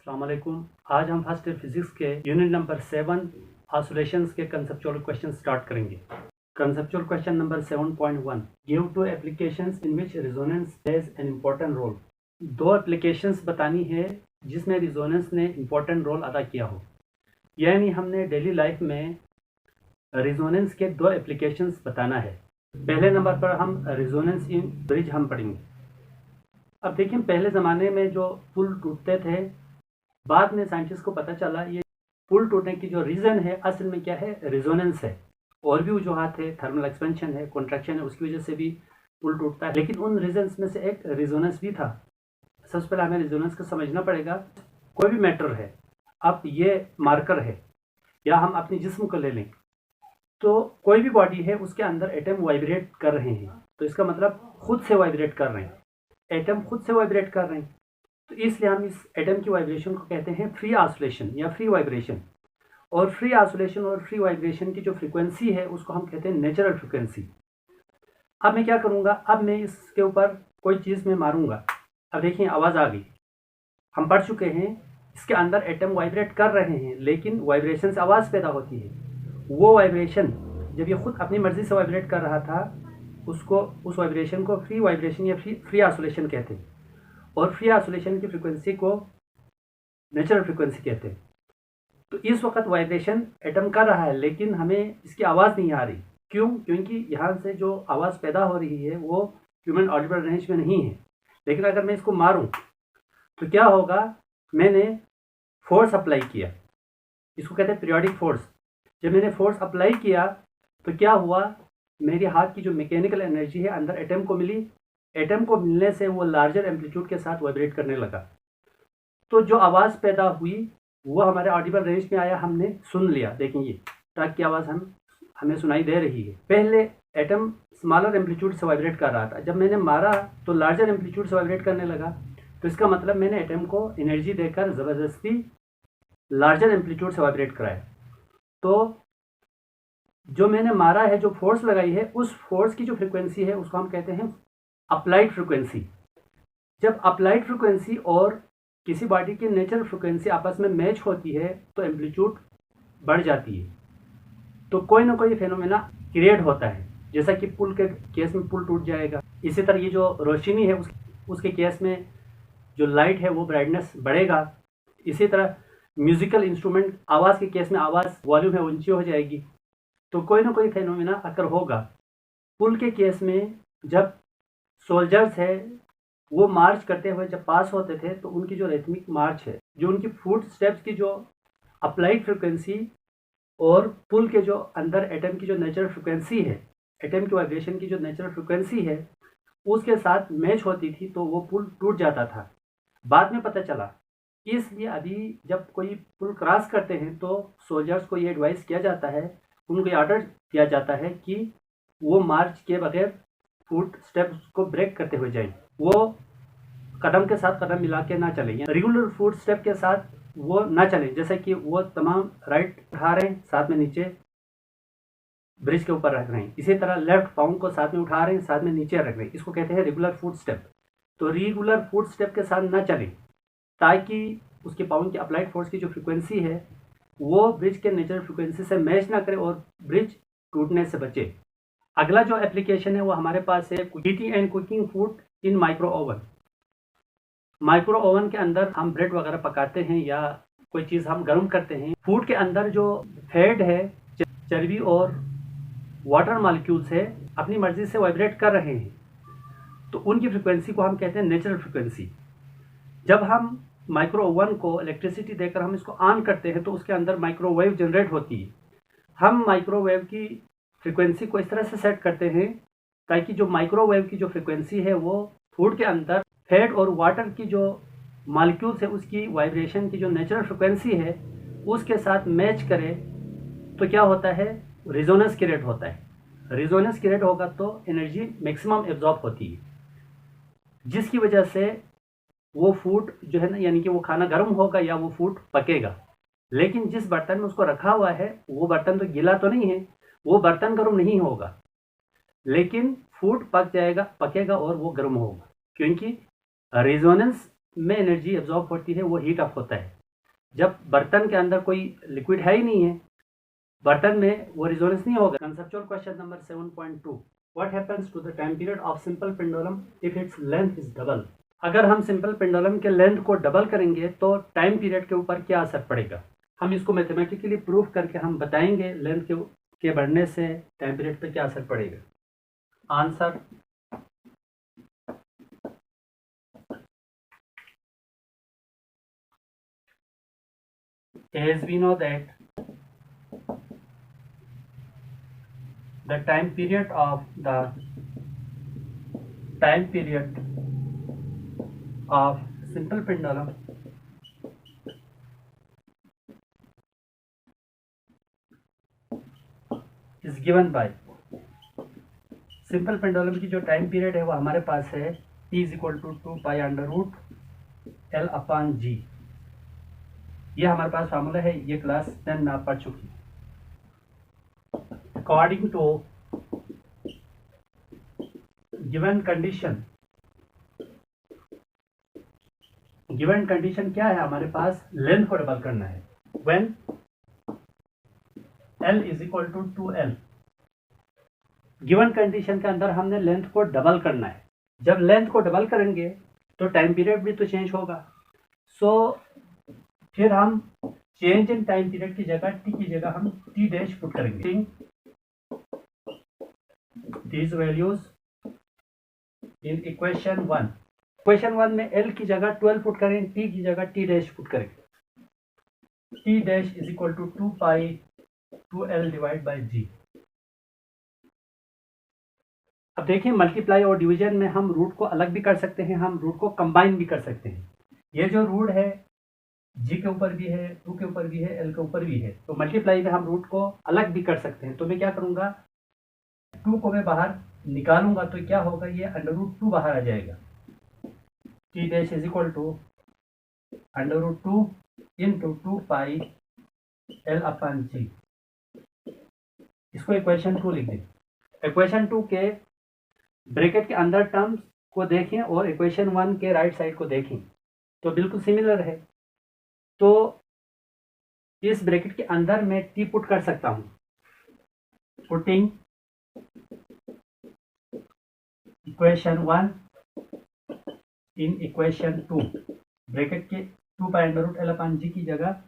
अस्सलाम वालेकुम। आज हम फर्स्ट ईयर फिजिक्स के यूनिट नंबर 7 ऑसिलेशंस के कंसेप्चुअल क्वेश्चन स्टार्ट करेंगे। Conceptual question number 7.1 give two applications in which resonance plays an important role. दो एप्लीकेशंस बतानी है जिसमें रेजोनेंस ने इम्पोर्टेंट रोल अदा किया हो, यानी हमने डेली लाइफ में रेजोनेंस के दो एप्लीकेशंस बताना है। पहले नंबर पर हम रेजोनेंस इन ब्रिज हम पढ़ेंगे। अब देखिए, पहले ज़माने में जो पुल टूटते थे, बाद में साइंटिस्ट को पता चला ये पुल टूटने की जो रीज़न है असल में क्या है, रेजोनेंस है। और भी वजूहात है, थर्मल एक्सपेंशन है, कॉन्ट्रैक्शन है, उसकी वजह से भी पुल टूटता है। लेकिन उन रीजन्स में से एक रेजोनेंस भी था। सबसे पहले हमें रेजोनेंस को समझना पड़ेगा। कोई भी मैटर है, अब ये मार्कर है या हम अपने जिस्म को ले लें, तो कोई भी बॉडी है उसके अंदर एटम वाइब्रेट कर रहे हैं, तो इसका मतलब खुद से वाइब्रेट कर रहे हैं, एटम खुद से वाइब्रेट कर रहे हैं। तो इसलिए हम इस एटम की वाइब्रेशन को कहते हैं फ्री ऑसिलेशन या फ्री वाइब्रेशन। और फ्री ऑसिलेशन और फ्री वाइब्रेशन की जो फ्रीक्वेंसी है उसको हम कहते हैं नेचुरल फ्रीक्वेंसी। अब मैं क्या करूँगा, अब मैं इसके ऊपर कोई चीज़ में मारूंगा। अब देखिए, आवाज़ आ गई। हम पढ़ चुके हैं इसके अंदर एटम वाइब्रेट कर रहे हैं, लेकिन वाइब्रेशन से आवाज़ पैदा होती है। वो वाइब्रेशन जब ये खुद अपनी मर्जी से वाइब्रेट कर रहा था, उसको उस वाइब्रेशन को फ्री वाइब्रेशन या फ्री ऑसिलेशन कहते हैं। और फ्री ऑसिलेशन की फ्रीक्वेंसी को नेचुरल फ्रीक्वेंसी कहते हैं। तो इस वक्त वाइब्रेशन एटम कर रहा है, लेकिन हमें इसकी आवाज़ नहीं आ रही। क्यों? क्योंकि यहाँ से जो आवाज़ पैदा हो रही है वो ह्यूमन ऑडिबल रेंज में नहीं है। लेकिन अगर मैं इसको मारूं तो क्या होगा, मैंने फोर्स अप्लाई किया, इसको कहते हैं पीरियोडिक फोर्स। जब मैंने फोर्स अप्लाई किया तो क्या हुआ, मेरे हाथ की जो मैकेनिकल एनर्जी है अंदर एटम को मिली। एटम को मिलने से वो लार्जर एम्पलीट्यूड के साथ वाइब्रेट करने लगा। तो जो आवाज़ पैदा हुई वो हमारे ऑडिबल रेंज में आया, हमने सुन लिया। देखेंगे, ट्रक की आवाज़ हमें सुनाई दे रही है। पहले एटम स्मॉलर एम्पलीट्यूड से वाइब्रेट कर रहा था, जब मैंने मारा तो लार्जर एम्पलीट्यूड से वाइब्रेट करने लगा। तो इसका मतलब मैंने एटम को एनर्जी देकर ज़बरदस्ती लार्जर एम्पलीट्यूड से वाइब्रेट कराया। तो जो मैंने मारा है, जो फोर्स लगाई है, उस फोर्स की जो फ्रिक्वेंसी है उसको हम कहते हैं अप्लाइड फ्रिक्वेंसी। जब अप्लाइड फ्रिक्वेंसी और किसी बॉडी की नेचुरल फ्रिक्वेंसी आपस में मैच होती है तो एम्पलीट्यूड बढ़ जाती है, तो कोई ना कोई फेनोमेना क्रिएट होता है। जैसा कि पुल के केस में पुल टूट जाएगा, इसी तरह ये जो रोशनी है उसके केस में जो लाइट है वो ब्राइटनेस बढ़ेगा। इसी तरह म्यूजिकल इंस्ट्रूमेंट आवाज़ के केस में आवाज़ वॉल्यूम है ऊंची हो जाएगी। तो कोई ना कोई फेनोमेना अकर होगा। पुल के केस में जब सोल्जर्स है वो मार्च करते हुए जब पास होते थे तो उनकी जो रिथमिक मार्च है, जो उनकी फुट स्टेप्स की जो अप्लाइड फ्रिक्वेंसी और पुल के जो अंदर एटम की जो नेचुरल फ्रिक्वेंसी है, एटम की वाइब्रेशन की जो नेचुरल फ्रिक्वेंसी है, उसके साथ मैच होती थी, तो वो पुल टूट जाता था। बाद में पता चला। इसलिए अभी जब कोई पुल क्रॉस करते हैं तो सोल्जर्स को ये एडवाइस किया जाता है, उनको ये ऑर्डर दिया जाता है कि वो मार्च के बगैर फुट स्टेप्स को ब्रेक करते हुए जाएं। वो कदम के साथ कदम मिला के ना चलें, रेगुलर फुट स्टेप के साथ वो ना चलें। जैसे कि वो तमाम राइट उठा रहे हैं, साथ में नीचे ब्रिज के ऊपर रख रहे हैं। इसी तरह लेफ्ट पाँव को साथ में उठा रहे हैं, साथ में नीचे रख रहे हैं। इसको कहते हैं रेगुलर फुट स्टेप। तो रेगुलर फुट स्टेप के साथ ना चलें, ताकि उसके पाँव की अप्लाइड फोर्स की जो फ्रिक्वेंसी है वो ब्रिज के नेचुरल फ्रिक्वेंसी से मैच ना करे और ब्रिज टूटने से बचे। अगला जो एप्लीकेशन है वो हमारे पास है heating and cooking food in micro oven. Micro oven के अंदर हम ब्रेड वगैरह पकाते हैं या कोई चीज़ हम गर्म करते हैं। फूड के अंदर जो फैट है, चर्बी और वाटर मॉलिक्यूल्स है, अपनी मर्जी से वाइब्रेट कर रहे हैं, तो उनकी फ्रिक्वेंसी को हम कहते हैं नेचुरल फ्रिक्वेंसी। जब हम माइक्रो ओवन को इलेक्ट्रिसिटी देकर हम इसको ऑन करते हैं तो उसके अंदर माइक्रोवेव जनरेट होती है। हम माइक्रोवेव की फ्रिक्वेंसी को इस तरह से सेट करते हैं ताकि जो माइक्रोवेव की जो फ्रिक्वेंसी है वो फूड के अंदर फैट और वाटर की जो मॉलिक्यूल्स है उसकी वाइब्रेशन की जो नेचुरल फ्रिक्वेंसी है उसके साथ मैच करे। तो क्या होता है, रेजोनेंस क्रिएट होता है। रेजोनेंस क्रिएट होगा तो एनर्जी मैक्सिमम एब्जॉर्ब होती है, जिसकी वजह से वो फूड जो है ना, यानी कि वो खाना गर्म होगा या वो फूड पकेगा। लेकिन जिस बर्तन में उसको रखा हुआ है वो बर्तन तो गीला तो नहीं है, वो बर्तन गर्म नहीं होगा, लेकिन फूड पक जाएगा, पकेगा और वो गर्म होगा, क्योंकि रेजोनेंस में एनर्जी एब्जॉर्ब होती है वो हीट अप होता है। जब बर्तन के अंदर कोई लिक्विड है ही नहीं है, बर्तन में, वो रिजोनेंस नहीं होगा। Conceptual question number 7.2, what happens to the time period of simple pendulum if its length is double. अगर हम सिंपल पेंडुलम के लेंथ को डबल करेंगे तो टाइम पीरियड के ऊपर क्या असर पड़ेगा। हम इसको मैथमेटिकली प्रूफ करके हम बताएंगे लेंथ के बढ़ने से टाइम पीरियड पे क्या असर पड़ेगा। Answer as we know that the time period of simple pendulum is given by, simple pendulum की जो टाइम पीरियड है वो हमारे पास है t is equal to 2 pi under root L upon g. ये हमारे पास फार्मूला है, ये क्लास 10 में आप पढ़ चुकी है। अकॉर्डिंग टू गिवन कंडीशन क्या है, हमारे पास लेंथ को डबल करना है। When L is equal to 2L, given condition के अंदर हमने लेंथ को डबल करना है। जब लेंथ को डबल करेंगे तो टाइम पीरियड भी तो चेंज होगा। फिर हम चेंज इन टाइम पीरियड की जगह टी की जगह हम टी डैश पुट करेंगे। These values in equation 1। Equation 1 में एल की जगह 12 पुट करेंगे, टी की जगह टी डैश पुट करेंगे। T dash is equal to 2 pi 2L divide by g. अब देखिए, मल्टीप्लाई और डिवीजन में हम रूट को अलग भी कर सकते हैं, हम रूट को कंबाइन भी कर सकते हैं। ये जो रूट है जी के ऊपर भी है, 2 के ऊपर भी है, एल के ऊपर भी है, तो मल्टीप्लाई में हम रूट को अलग भी कर सकते हैं। तो मैं क्या करूंगा, 2 को मैं बाहर निकालूंगा तो क्या होगा, ये अंडर रूट 2 बाहर आ जाएगा। T dash is equal to under root 2 into 2 pi L upon g. इसको इक्वेशन 2 लिख दें। इक्वेशन 2 के ब्रैकेट के अंदर टर्म्स को देखें और इक्वेशन 1 के राइट साइड को देखें तो बिल्कुल सिमिलर है। तो इस ब्रैकेट के अंदर मैं टी पुट कर सकता हूं। Putting equation 1 in equation 2, bracket के 2 pi under root L upon g की जगह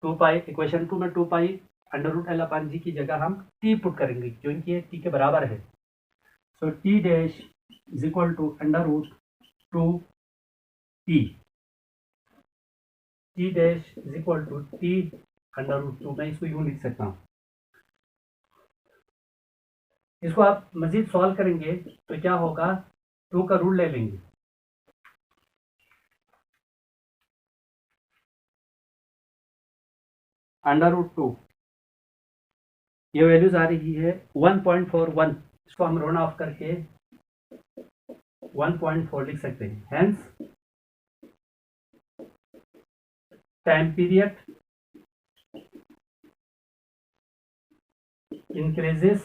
2 पाई, इक्वेशन 2 में 2 pi under root L upon g की जगह हम टी पुट करेंगे, जो कि टी के बराबर है। So T dash is equal to under root 2 T. T dash is equal to T under root 2। मैं इसको यूं लिख सकता हूं। इसको आप मजीद सॉल्व करेंगे तो क्या होगा, 2 का रूट ले लेंगे, अंडर रूट 2, ये वैल्यूज आ रही है 1.41। इसको हम राउंड ऑफ करके 1.4 लिख सकते हैं। Hence time period increases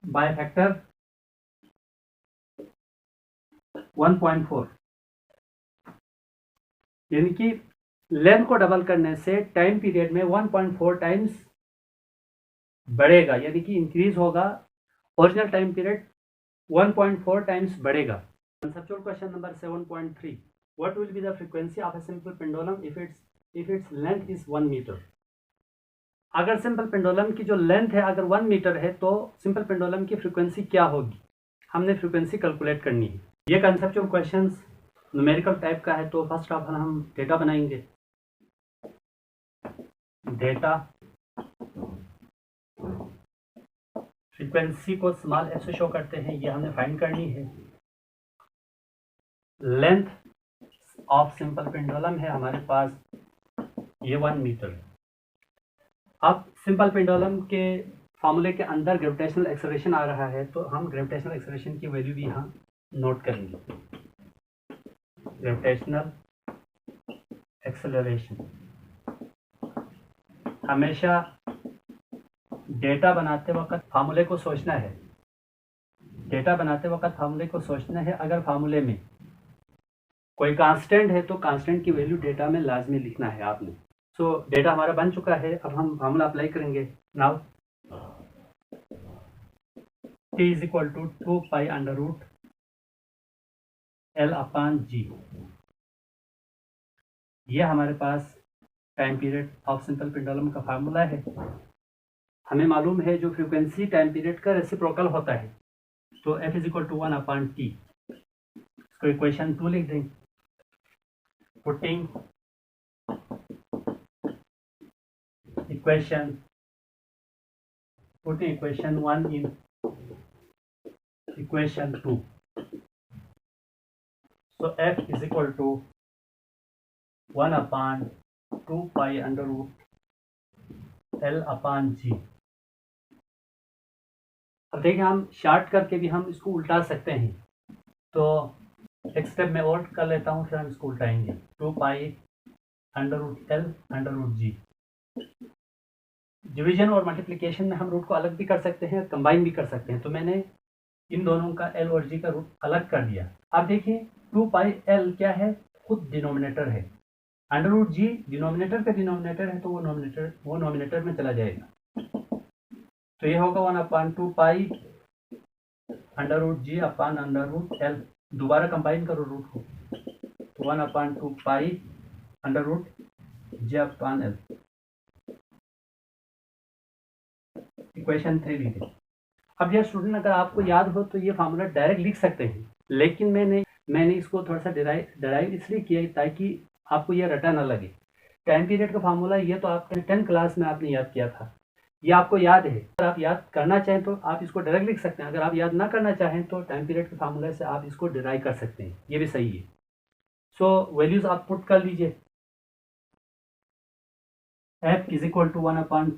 by factor 1.4, यानी कि लेंथ को डबल करने से टाइम पीरियड में 1.4 टाइम्स बढ़ेगा, यानी कि इंक्रीज होगा। ओरिजिनल टाइम पीरियड 1.4 टाइम्स बढ़ेगा। Conceptual question number 7.3, what will be the frequency of a simple pendulum if its length is 1 metre. अगर सिंपल पेंडुलम की जो लेंथ है अगर 1 मीटर है तो सिंपल पेंडुलम की फ्रीक्वेंसी क्या होगी, हमने फ्रीक्वेंसी कैलकुलेट करनी है। ये कंसेप्चुअल क्वेश्चंस न्यूमेरिकल टाइप का है, तो फर्स्ट ऑफ ऑल हम डेटा बनाएंगे। डेटा फ्रीक्वेंसी को स्मॉल एफ से शो करते हैं, ये हमने फाइंड करनी है। लेंथ ऑफ सिंपल पेंडुलम है हमारे पास, ये 1 मीटर है। अब सिंपल पेंडुलम के फार्मूले के अंदर ग्रेविटेशनल एक्सेलरेशन आ रहा है, तो हम ग्रेविटेशनल एक्सेलरेशन की वैल्यू भी यहाँ नोट करेंगे। ग्रेविटेशनल एक्सेलरेशन, हमेशा डेटा बनाते वक्त फार्मूले को सोचना है। डेटा बनाते वक्त फार्मूले को सोचना है, अगर फार्मूले में कोई कांस्टेंट है तो कांस्टेंट की वैल्यू डेटा में लाजमी लिखना है आपने। सो डेटा हमारा बन चुका है, अब हम फार्मूला अप्लाई करेंगे। Now t is equal to 2 pi under root L upon G। ये हमारे पास time period of simple pendulum का फार्मूला है। हमें मालूम है जो फ्रीक्वेंसी टाइम पीरियड का रेसिप्रोकल होता है, तो f is equal to 1 upon t। इसको इक्वेशन 2 लिख दें। Putting equation 1 in equation 2। So f is equal to 1 upon 2 pi under root L upon G। अब देखिए हम शार्ट करके भी हम इसको उल्टा सकते हैं, तो एक स्टेप में और कर लेता हूँ, फिर हम इसको उल्टाएंगे। 2 pi under root L under root G। Division और मल्टीप्लिकेशन में हम रूट को अलग भी कर सकते हैं, कंबाइन भी कर सकते हैं, तो मैंने इन दोनों का L और G का रूट अलग कर दिया। अब देखिए 2 पाई L क्या है, खुद डिनोमिनेटर है, अंडर रूट G डिनोमिनेटर का डिनोमिनेटर है, तो वो नोमिनेटर में चला जाएगा, तो ये होगा 1 upon 2 pi under root G upon under root L। दोबारा कंबाइन करो रूट को, तो 1 upon 2 pi under root G upon L। Equation 3 लिखे। अब यह स्टूडेंट अगर आपको याद हो तो ये फार्मूला डायरेक्ट लिख सकते हैं, लेकिन मैंने इसको थोड़ा सा डिराइव इसलिए किया ताकि आपको ये रटा ना लगे। टाइम पीरियड का फार्मूला ये तो आपने 10 क्लास में आपने याद किया था, ये आपको याद है। अगर आप याद करना चाहें तो आप इसको डायरेक्ट लिख सकते हैं, अगर आप याद ना करना चाहें तो टाइम पीरियड के फार्मूले से आप इसको डिराइव कर सकते हैं, ये भी सही है। सो वैल्यूज आप पुट कर लीजिए। f is equal to 1 upon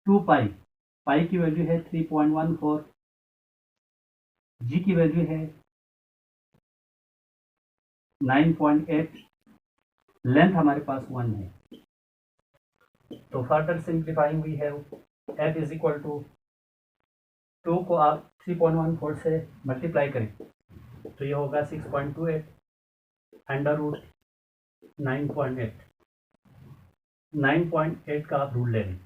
2 पाई की वैल्यू है 3.14, G की वैल्यू है 9.8, लेंथ हमारे पास 1 है, तो फर्दर सिंप्लीफाइंग हुई है। f इज इक्वल टू 2 को आप 3.14 से मल्टीप्लाई करें तो ये होगा 6.28 अंडर रूट 9.8। 9.8 का आप रूट ले लें,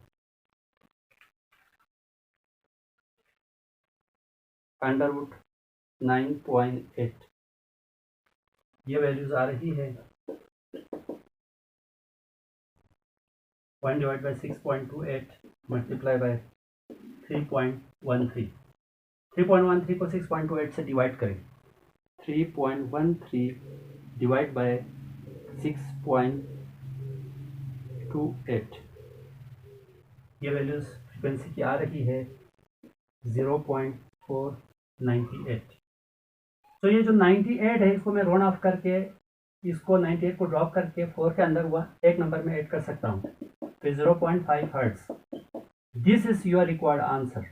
अंडर रूट 9.8, ये वैल्यूज आ रही है 1 डिवाइड बाई 6.28 मल्टीप्लाई बाय 3.13। 3.13 को 6.28 से डिवाइड करें, 3.13 डिवाइड बाय 6.28, ये वैल्यूज फ्रिक्वेंसी की आ रही है 0.498। तो ये जो 98 है इसको मैं राउंड ऑफ करके इसको 98 को ड्रॉप करके 4 के अंदर हुआ एक नंबर में ऐड कर सकता हूँ, तो 0.5 hertz. This is your required answer.